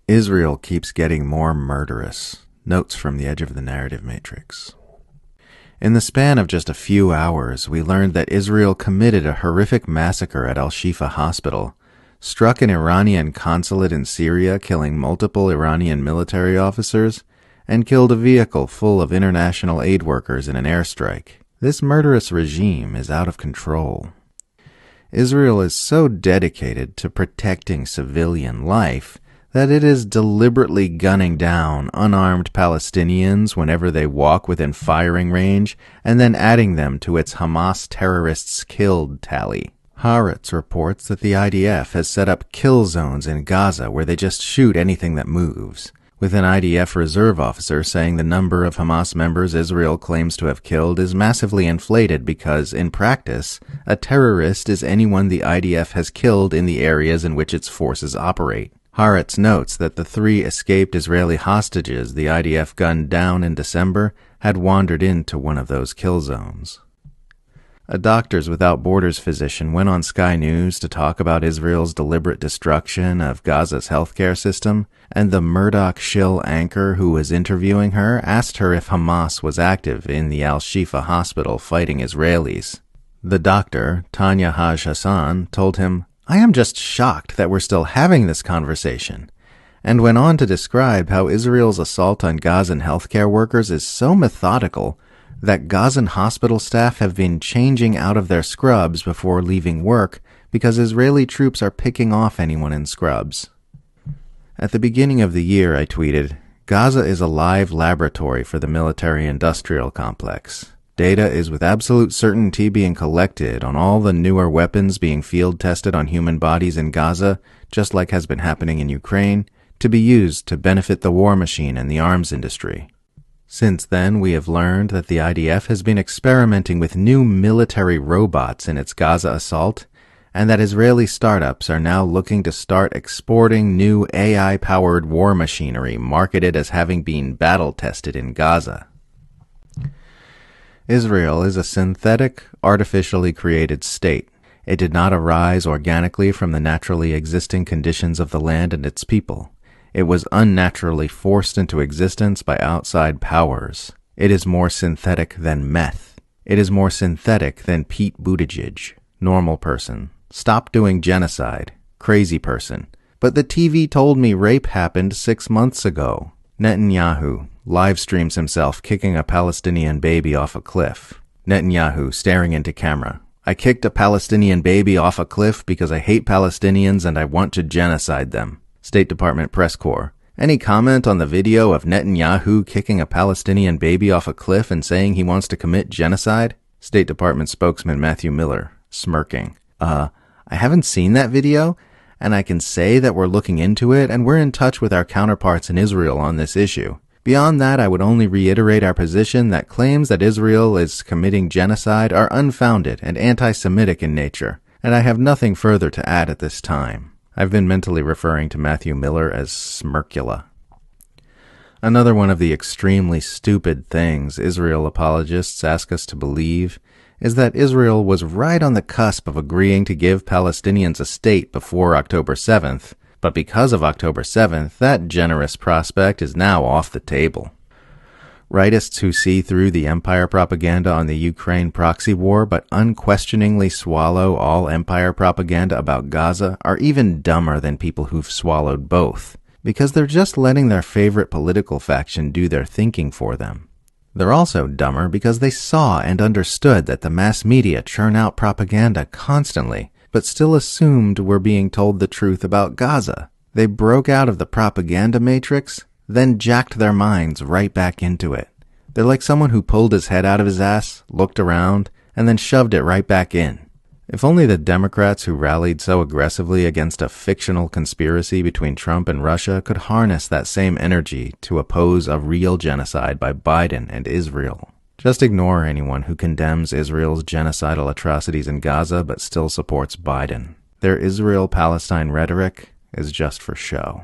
Israel keeps getting more murderous. Notes from the edge of the narrative matrix. In the span of just a few hours, we learned that Israel committed a horrific massacre at Al-Shifa Hospital, struck an Iranian consulate in Syria, killing multiple Iranian military officers, and killed a vehicle full of international aid workers in an airstrike. This murderous regime is out of control. Israel is so dedicated to protecting civilian life that it is deliberately gunning down unarmed Palestinians whenever they walk within firing range and then adding them to its Hamas terrorists killed tally. Haaretz reports that the IDF has set up kill zones in Gaza where they just shoot anything that moves, with an IDF reserve officer saying the number of Hamas members Israel claims to have killed is massively inflated because, in practice, a terrorist is anyone the IDF has killed in the areas in which its forces operate. Haaretz notes that the 3 escaped Israeli hostages the IDF gunned down in December had wandered into one of those kill zones. A Doctors Without Borders physician went on Sky News to talk about Israel's deliberate destruction of Gaza's healthcare system, and the Murdoch shill anchor who was interviewing her asked her if Hamas was active in the Al-Shifa hospital fighting Israelis. The doctor, Tanya Haj Hassan, told him, "I am just shocked that we're still having this conversation," and went on to describe how Israel's assault on Gazan healthcare workers is so methodical that Gazan hospital staff have been changing out of their scrubs before leaving work because Israeli troops are picking off anyone in scrubs. At the beginning of the year, I tweeted, "Gaza is a live laboratory for the military-industrial complex. Data is with absolute certainty being collected on all the newer weapons being field-tested on human bodies in Gaza, just like has been happening in Ukraine, to be used to benefit the war machine and the arms industry. Since then, we have learned that the IDF has been experimenting with new military robots in its Gaza assault, and that Israeli startups are now looking to start exporting new AI-powered war machinery marketed as having been battle-tested in Gaza." Israel is a synthetic, artificially created state. It did not arise organically from the naturally existing conditions of the land and its people. It was unnaturally forced into existence by outside powers. It is more synthetic than meth. It is more synthetic than Pete Buttigieg, normal person. Stop doing genocide, crazy person. But the TV told me rape happened 6 months ago. Netanyahu live streams himself kicking a Palestinian baby off a cliff. Netanyahu staring into camera. "I kicked a Palestinian baby off a cliff because I hate Palestinians and I want to genocide them." State Department press corps. Any comment on the video of Netanyahu kicking a Palestinian baby off a cliff and saying he wants to commit genocide? State Department spokesman Matthew Miller, smirking. I haven't seen that video, and I can say that we're looking into it and we're in touch with our counterparts in Israel on this issue. Beyond that, I would only reiterate our position that claims that Israel is committing genocide are unfounded and anti-Semitic in nature, and I have nothing further to add at this time. I've been mentally referring to Matthew Miller as Smirkula. Another one of the extremely stupid things Israel apologists ask us to believe is that Israel was right on the cusp of agreeing to give Palestinians a state before October 7th, but because of October 7th, that generous prospect is now off the table. Rightists who see through the empire propaganda on the Ukraine proxy war but unquestioningly swallow all empire propaganda about Gaza are even dumber than people who've swallowed both, because they're just letting their favorite political faction do their thinking for them. They're also dumber because they saw and understood that the mass media churn out propaganda constantly, but still assumed we're being told the truth about Gaza. They broke out of the propaganda matrix, then jacked their minds right back into it. They're like someone who pulled his head out of his ass, looked around, and then shoved it right back in. If only the Democrats who rallied so aggressively against a fictional conspiracy between Trump and Russia could harness that same energy to oppose a real genocide by Biden and Israel. Just ignore anyone who condemns Israel's genocidal atrocities in Gaza but still supports Biden. Their Israel-Palestine rhetoric is just for show.